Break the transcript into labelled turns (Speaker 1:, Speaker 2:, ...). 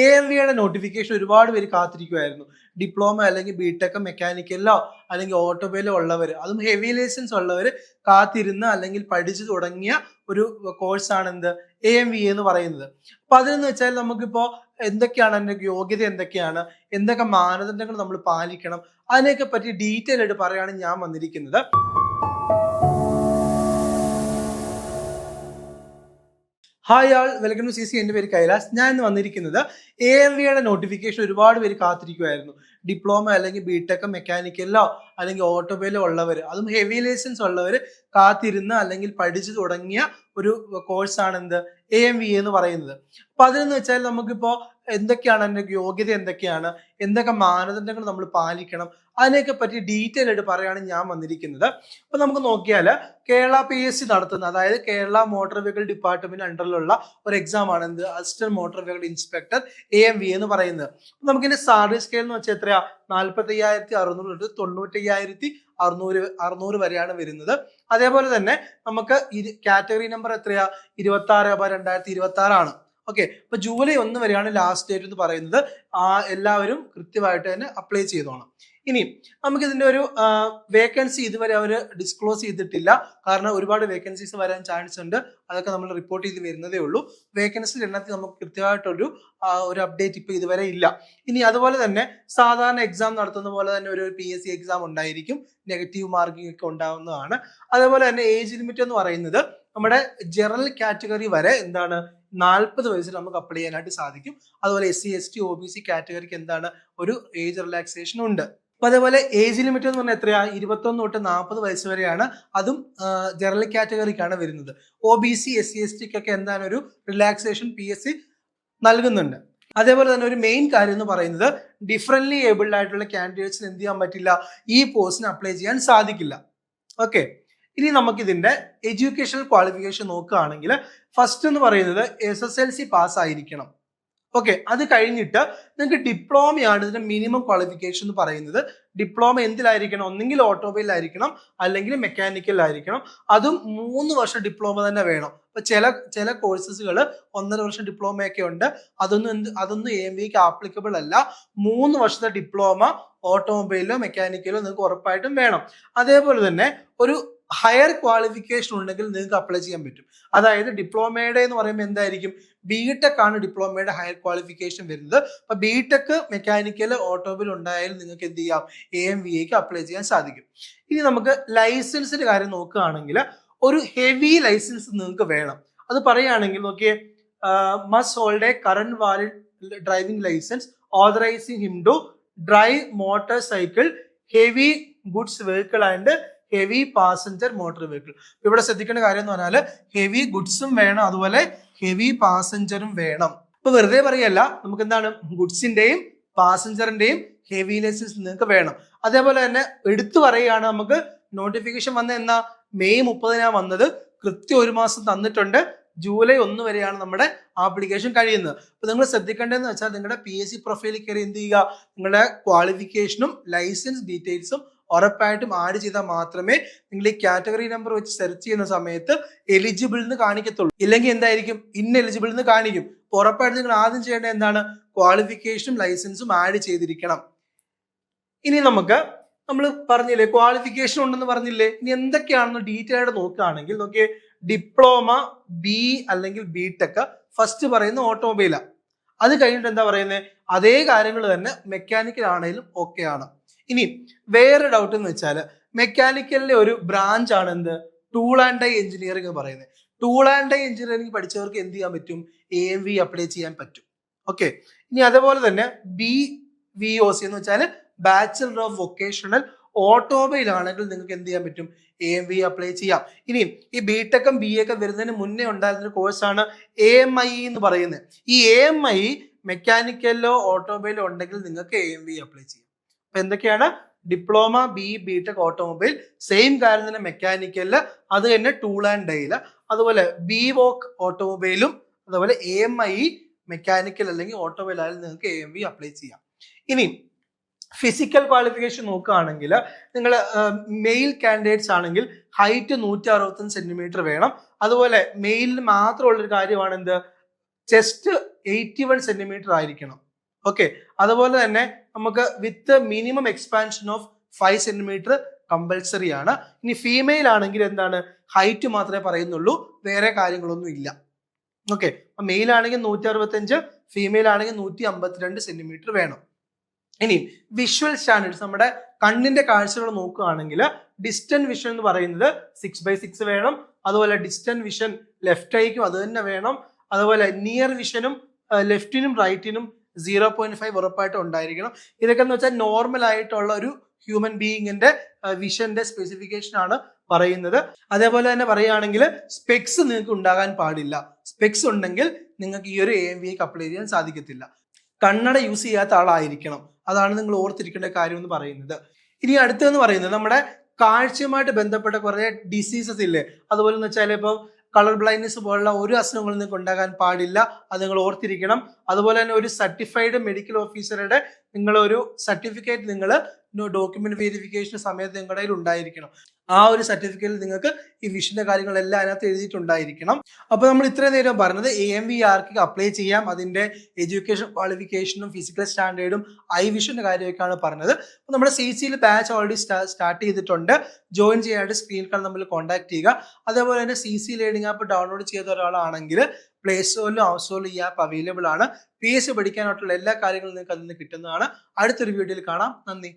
Speaker 1: AMVയുടെ notification ഒരുപാട് പേര് കാത്തിരിക്കുമായിരുന്നു. Diploma അല്ലെങ്കിൽ ബിടെക് മെക്കാനിക്കലോ അല്ലെങ്കിൽ ഓട്ടോമൊബൈലോ ഉള്ളവർ, അതും ഹെവി ലൈസൻസ് ഉള്ളവർ കാത്തിരുന്ന് അല്ലെങ്കിൽ പഠിച്ചു തുടങ്ങിയ ഒരു കോഴ്സാണ് എന്ത് AMVA എന്ന് പറയുന്നത്. അപ്പൊ അതെന്ന് വെച്ചാൽ നമുക്കിപ്പോ എന്തൊക്കെയാണ് അതിന്റെ യോഗ്യത, എന്തൊക്കെ മാനദണ്ഡങ്ങൾ നമ്മൾ പാലിക്കണം, അതിനെയൊക്കെ പറ്റി ഡീറ്റെയിൽ ആയിട്ട് പറയാണ് ഞാൻ വന്നിരിക്കുന്നത്. Hi all, welcome to CC. എൻ്റെ പേര് കൈലാസ്. ഞാൻ ഇന്ന് വന്നിരിക്കുന്നത് AMVയുടെ നോട്ടിഫിക്കേഷൻ ഒരുപാട് പേര് കാത്തിരിക്കുമായിരുന്നു. ഡിപ്ലോമ അല്ലെങ്കിൽ ബിടെക് മെക്കാനിക്കലോ അല്ലെങ്കിൽ ഓട്ടോമൊബൈലോ ഉള്ളവർ, അതും ഹെവി ലൈസൻസ് ഉള്ളവർ കാത്തിരുന്ന് അല്ലെങ്കിൽ പഠിച്ചു തുടങ്ങിയ ഒരു കോഴ്സാണ് എന്ത് AMVA എന്ന് പറയുന്നത്. അപ്പൊ അതെന്ന് വെച്ചാൽ നമുക്കിപ്പോ എന്തൊക്കെയാണ് അതിന്റെ യോഗ്യത, എന്തൊക്കെ മാനദണ്ഡങ്ങൾ നമ്മൾ പാലിക്കണം, അതിനെയൊക്കെ പറ്റി ഡീറ്റെയിൽ ആയിട്ട് പറയാണ് ഞാൻ വന്നിരിക്കുന്നത്. അപ്പൊ നമുക്ക് നോക്കിയാൽ കേരള PSC നടത്തുന്ന, അതായത് കേരള മോട്ടോർ വെഹിക്കിൾ ഡിപ്പാർട്ട്മെന്റ് അണ്ടറിലുള്ള ഒരു എക്സാം ആണ് എന്ത് assistant motor vehicle inspector AMVA എന്ന് പറയുന്നത്. നമുക്കിന്റെ സാലറി സ്കെയിൽ എന്ന് വെച്ചാൽ എത്രയാ? 45,600 തൊട്ട് 95,600 വരെയാണ് വരുന്നത്. അതേപോലെ തന്നെ നമുക്ക് കാറ്റഗറി നമ്പർ എത്രയാ? 26/2026 ആണ്. ഓക്കെ, അപ്പൊ ജൂലൈ 1 വരെയാണ് ലാസ്റ്റ് ഡേറ്റ് എന്ന് പറയുന്നത്. എല്ലാവരും കൃത്യമായിട്ട് തന്നെ അപ്ലൈ ചെയ്തോണം. ഇനി നമുക്ക് ഇതിന്റെ ഒരു വേക്കൻസി ഇതുവരെ അവർ ഡിസ്ക്ലോസ് ചെയ്തിട്ടില്ല, കാരണം ഒരുപാട് വേക്കൻസീസ് വരാൻ ചാൻസ് ഉണ്ട്. അതൊക്കെ നമ്മൾ റിപ്പോർട്ട് ചെയ്ത് വരുന്നതേ ഉള്ളൂ. വേക്കൻസി എണ്ണത്തിൽ നമുക്ക് കൃത്യമായിട്ടൊരു അപ്ഡേറ്റ് ഇപ്പൊ ഇതുവരെ ഇല്ല. ഇനി അതുപോലെ തന്നെ സാധാരണ എക്സാം നടത്തുന്ന പോലെ തന്നെ ഒരു PSC എക്സാം ഉണ്ടായിരിക്കും, നെഗറ്റീവ് മാർക്കിംഗ് ഒക്കെ ഉണ്ടാവുന്നതാണ്. അതേപോലെ തന്നെ ഏജ് ലിമിറ്റ് എന്ന് പറയുന്നത് നമ്മുടെ ജനറൽ കാറ്റഗറി വരെ എന്താണ് 40 വയസ്സിൽ നമുക്ക് അപ്ലൈ ചെയ്യാനായിട്ട് സാധിക്കും. അതുപോലെ SC ST OBC കാറ്റഗറിക്ക് എന്താണ് ഒരു ഏജ് റിലാക്സേഷൻ ഉണ്ട്. അപ്പൊ അതേപോലെ ഏജ് ലിമിറ്റ് എന്ന് പറഞ്ഞാൽ എത്രയാ? 21 തൊട്ട് 40 വയസ്സ് വരെയാണ്. അതും ജനറൽ കാറ്റഗറിക്കാണ് വരുന്നത്. OBC SC ST ഒക്കെ എന്താണ് ഒരു റിലാക്സേഷൻ PSC നൽകുന്നുണ്ട്. അതേപോലെ തന്നെ ഒരു മെയിൻ കാര്യം എന്ന് പറയുന്നത് ഡിഫറൻറ്റ്ലി ഏബിൾഡ് ആയിട്ടുള്ള കാൻഡിഡേറ്റ്സിന് എന്ത് ചെയ്യാൻ പറ്റില്ല, ഈ പോസ്റ്റിന് അപ്ലൈ ചെയ്യാൻ സാധിക്കില്ല. ഓക്കെ, ഇനി നമുക്ക് ഇതിന്റെ എഡ്യൂക്കേഷണൽ ക്വാളിഫിക്കേഷൻ നോക്കുകയാണെങ്കിൽ ഫസ്റ്റ് എന്ന് പറയുന്നത് SSLC പാസ് ആയിരിക്കണം. ഓക്കെ, അത് കഴിഞ്ഞിട്ട് നിങ്ങൾക്ക് ഡിപ്ലോമയാണ് ഇതിന്റെ മിനിമം ക്വാളിഫിക്കേഷൻ എന്ന് പറയുന്നത്. ഡിപ്ലോമ എന്തിലായിരിക്കണം? ഒന്നെങ്കിൽ ഓട്ടോമൊബൈലായിരിക്കണം, അല്ലെങ്കിൽ മെക്കാനിക്കലായിരിക്കണം. അതും 3 വർഷം ഡിപ്ലോമ തന്നെ വേണം. അപ്പൊ ചില കോഴ്സസുകൾ 1.5 വർഷം ഡിപ്ലോമയൊക്കെ ഉണ്ട്. അതൊന്നും AMVക്ക് ആപ്ലിക്കബിൾ അല്ല. 3 വർഷത്തെ ഡിപ്ലോമ ഓട്ടോമൊബൈലോ മെക്കാനിക്കലോ നിങ്ങൾക്ക് ഉറപ്പായിട്ടും വേണം. അതേപോലെ തന്നെ ഒരു ഹയർ ക്വാളിഫിക്കേഷൻ ഉണ്ടെങ്കിൽ നിങ്ങൾക്ക് അപ്ലൈ ചെയ്യാൻ പറ്റും. അതായത് ഡിപ്ലോമയുടെ എന്ന് പറയുമ്പോൾ എന്തായിരിക്കും? ബിടെക് ആണ് ഡിപ്ലോമയുടെ ഹയർ ക്വാളിഫിക്കേഷൻ വരുന്നത്. അപ്പൊ ബിടെക് മെക്കാനിക്കൽ ഓട്ടോമൊബൈൽ ഉണ്ടായാലും നിങ്ങൾക്ക് എന്ത് ചെയ്യാം? AMVAക്ക് അപ്ലൈ ചെയ്യാൻ സാധിക്കും. ഇനി നമുക്ക് ലൈസൻസിന്റെ കാര്യം നോക്കുകയാണെങ്കിൽ ഒരു ഹെവി ലൈസൻസ് നിങ്ങൾക്ക് വേണം. അത് പറയുകയാണെങ്കിൽ നോക്കിയേ, must hold a current valid driving licence authorising him to drive motorcycle, heavy goods vehicle and heavy passenger motor vehicle. ഇവിടെ ശ്രദ്ധിക്കേണ്ട കാര്യം എന്ന് പറഞ്ഞാൽ ഹെവി ഗുഡ്സും വേണം, അതുപോലെ ഹെവി പാസഞ്ചറും വേണം. ഇപ്പൊ വെറുതെ പറയല്ല, നമുക്ക് എന്താണ് ഗുഡ്സിന്റെയും പാസഞ്ചറിന്റെയും ഹെവി ലൈസൻസ് നിങ്ങൾക്ക് വേണം. അതേപോലെ തന്നെ എടുത്തു പറയുകയാണ്, നമുക്ക് നോട്ടിഫിക്കേഷൻ വന്ന എന്നാ മെയ് 30 വന്നത്. കൃത്യം 1 മാസം തന്നിട്ടുണ്ട്. ജൂലൈ 1 വരെയാണ് നമ്മുടെ ആപ്ലിക്കേഷൻ കഴിയുന്നത്. അപ്പൊ നിങ്ങൾ ശ്രദ്ധിക്കേണ്ടതെന്ന് വെച്ചാൽ നിങ്ങളുടെ PSC പ്രൊഫൈലിൽ കയറി എന്ത് ചെയ്യുക, നിങ്ങളുടെ ക്വാളിഫിക്കേഷനും ലൈസൻസ് ഡീറ്റെയിൽസും ഉറപ്പായിട്ടും ആഡ് ചെയ്താൽ മാത്രമേ നിങ്ങൾ ഈ കാറ്റഗറി നമ്പർ വെച്ച് സെർച്ച് ചെയ്യുന്ന സമയത്ത് എലിജിബിൾ എന്ന് കാണിക്കത്തുള്ളൂ. ഇല്ലെങ്കിൽ എന്തായിരിക്കും? ഇൻഎലിജിബിൾ എന്ന് കാണിക്കും. ഉറപ്പായിട്ടും നിങ്ങൾ ആദ്യം ചെയ്യേണ്ടത് എന്താണ്? ക്വാളിഫിക്കേഷനും ലൈസൻസും ആഡ് ചെയ്തിരിക്കണം. ഇനി നമ്മൾ പറഞ്ഞില്ലേ ക്വാളിഫിക്കേഷൻ ഉണ്ടെന്ന് പറഞ്ഞില്ലേ, ഇനി എന്തൊക്കെയാണെന്ന് ഡീറ്റെയിൽ ആയിട്ട് നോക്കുകയാണെങ്കിൽ നോക്കിയേ, ഡിപ്ലോമ ബി അല്ലെങ്കിൽ ബിടെക് ഫസ്റ്റ് പറയുന്ന ഓട്ടോമൊബൈലാ. അത് കഴിഞ്ഞിട്ട് എന്താ പറയുന്നത്? അതേ കാര്യങ്ങൾ തന്നെ മെക്കാനിക്കൽ ആണെങ്കിലും ഓക്കെ ആണ്. ഇനി വേറെ ഡൗട്ട് എന്ന് വെച്ചാൽ മെക്കാനിക്കലിലെ ഒരു ബ്രാഞ്ച് ആണ് എന്ത് ടൂൾ ആൻഡ് ഡൈ എഞ്ചിനീയറിംഗ് എന്ന് പറയുന്നത്. ടൂൾ ആൻഡ് ഡൈ എഞ്ചിനീയറിംഗ് പഠിച്ചവർക്ക് എന്ത് ചെയ്യാൻ പറ്റും? AMV അപ്ലൈ ചെയ്യാൻ പറ്റും. ഓക്കെ, ഇനി അതേപോലെ തന്നെ BVOC എന്ന് വെച്ചാൽ ബാച്ചലർ ഓഫ് വൊക്കേഷണൽ ഓട്ടോമൊബൈൽ ആണെങ്കിൽ നിങ്ങൾക്ക് എന്ത് ചെയ്യാൻ പറ്റും? AMV അപ്ലൈ ചെയ്യാം. ഇനി ഈ ബിടെക്കും BA ഒക്കെ വരുന്നതിന് മുന്നേ ഉണ്ടായിരുന്ന കോഴ്സാണ് AMI എന്ന് പറയുന്നത്. ഈ AMI മെക്കാനിക്കലോ ഓട്ടോമൊബൈലോ ഉണ്ടെങ്കിൽ നിങ്ങൾക്ക് AMV അപ്ലൈ ചെയ്യാം. അപ്പൊ എന്തൊക്കെയാണ്? ഡിപ്ലോമ ബിടെക് ഓട്ടോമൊബൈൽ, സെയിം കാര്യം തന്നെ മെക്കാനിക്കലില്, അത് തന്നെ ടൂൾ ആൻഡ് ഡൈയില്, അതുപോലെ BVOC ഓട്ടോമൊബൈലും, അതുപോലെ AMI മെക്കാനിക്കൽ അല്ലെങ്കിൽ ഓട്ടോമൊബൈൽ ആയാലും നിങ്ങൾക്ക് AMV അപ്ലൈ ചെയ്യാം. ഇനി ഫിസിക്കൽ ക്വാളിഫിക്കേഷൻ നോക്കുകയാണെങ്കിൽ നിങ്ങൾ മെയിൽ കാൻഡിഡേറ്റ്സ് ആണെങ്കിൽ ഹൈറ്റ് 165 സെന്റിമീറ്റർ വേണം. അതുപോലെ മെയിലിന് മാത്രമുള്ളൊരു കാര്യമാണ് എന്ത്? ചെസ്റ്റ് 81 സെന്റിമീറ്റർ ആയിരിക്കണം. ഓക്കെ, അതുപോലെ തന്നെ നമുക്ക് with minimum expansion of 5 centimetre compulsory ആണ്. ഇനി ഫീമെയിൽ ആണെങ്കിൽ എന്താണ്, ഹൈറ്റ് മാത്രമേ പറയുന്നുള്ളൂ, വേറെ കാര്യങ്ങളൊന്നും ഇല്ല. ഓക്കെ, മെയിൽ ആണെങ്കിൽ 165, ഫീമെയിൽ ആണെങ്കിൽ 152 സെന്റിമീറ്റർ വേണം. ഇനി വിഷ്വൽ സ്റ്റാൻഡേർഡ്സ്, നമ്മുടെ കണ്ണിന്റെ കാഴ്ചകൾ നോക്കുകയാണെങ്കിൽ ഡിസ്റ്റന്റ് വിഷൻ എന്ന് പറയുന്നത് 6/6 വേണം. അതുപോലെ ഡിസ്റ്റന്റ് വിഷൻ ലെഫ്റ്റ് ഐക്കും അത് തന്നെ വേണം. അതുപോലെ നിയർ വിഷനും ലെഫ്റ്റിനും റൈറ്റിനും 0.5 ഉറപ്പായിട്ടും ഉണ്ടായിരിക്കണം. ഇതൊക്കെ എന്ന് വെച്ചാൽ നോർമൽ ആയിട്ടുള്ള ഒരു ഹ്യൂമൻ ബീയിങ്ങിന്റെ വിഷന്റെ സ്പെസിഫിക്കേഷൻ ആണ് പറയുന്നത്. അതേപോലെ തന്നെ പറയുകയാണെങ്കിൽ സ്പെക്സ് നിങ്ങൾക്ക് ഉണ്ടാകാൻ പാടില്ല. സ്പെക്സ് ഉണ്ടെങ്കിൽ നിങ്ങൾക്ക് ഈ ഒരു AMVAക്ക് അപ്ലൈ ചെയ്യാൻ സാധിക്കത്തില്ല. കണ്ണട യൂസ് ചെയ്യാത്ത ആളായിരിക്കണം. അതാണ് നിങ്ങൾ ഓർത്തിരിക്കേണ്ട കാര്യം എന്ന് പറയുന്നത്. ഇനി അടുത്തെന്ന് പറയുന്നത് നമ്മുടെ കാഴ്ചയുമായിട്ട് ബന്ധപ്പെട്ട കുറെ ഡിസീസസ് ഇല്ലേ, അതുപോലെ എന്ന് വെച്ചാൽ ഇപ്പോൾ കളർ ബ്ലൈൻഡ്നെസ് പോലുള്ള ഒരു അസുഖങ്ങളും നിങ്ങൾക്ക് ഉണ്ടാകാൻ പാടില്ല. അത് നിങ്ങൾ ഓർത്തിരിക്കണം. അതുപോലെ തന്നെ ഒരു സർട്ടിഫൈഡ് മെഡിക്കൽ ഓഫീസറുടെ നിങ്ങളൊരു സർട്ടിഫിക്കറ്റ് നിങ്ങൾ ഡോക്യുമെന്റ് വെരിഫിക്കേഷൻ സമയത്ത് നിങ്ങളുടെ കയ്യിൽ ഉണ്ടായിരിക്കണം. ആ ഒരു സർട്ടിഫിക്കറ്റിൽ നിങ്ങൾക്ക് ഈ വിഷന്റെ കാര്യങ്ങളെല്ലാം അതിനകത്ത് എഴുതിയിട്ടുണ്ടായിരിക്കണം. അപ്പോൾ നമ്മൾ ഇത്രയും നേരം പറഞ്ഞത് AMVRക്ക് അപ്ലൈ ചെയ്യാം, അതിന്റെ എഡ്യൂക്കേഷൻ ക്വാളിഫിക്കേഷനും ഫിസിക്കൽ സ്റ്റാൻഡേർഡും ഐ വിഷന്റെ കാര്യമൊക്കെയാണ് പറഞ്ഞത്. അപ്പോൾ നമ്മുടെ CCയിൽ ബാച്ച് ഓൾറെഡി സ്റ്റാർട്ട് ചെയ്തിട്ടുണ്ട്. ജോയിൻ ചെയ്യാനായിട്ട് സ്ക്രീൻ കാൾ നമ്മൾ കോൺടാക്ട് ചെയ്യുക. അതേപോലെ തന്നെ CC ലേണിംഗ് ആപ്പ് ഡൗൺലോഡ് ചെയ്ത ഒരാളാണെങ്കിൽ പ്ലേ സ്റ്റോറിലും ആപ്പ് സ്റ്റോറിലും ഈ ആപ്പ് അവൈലബിൾ ആണ്. PSC പഠിക്കാനായിട്ടുള്ള എല്ലാ കാര്യങ്ങളും നിങ്ങൾക്ക് അതിൽ നിന്ന് കിട്ടുന്നതാണ്. അടുത്തൊരു വീഡിയോയിൽ കാണാം. നന്ദി.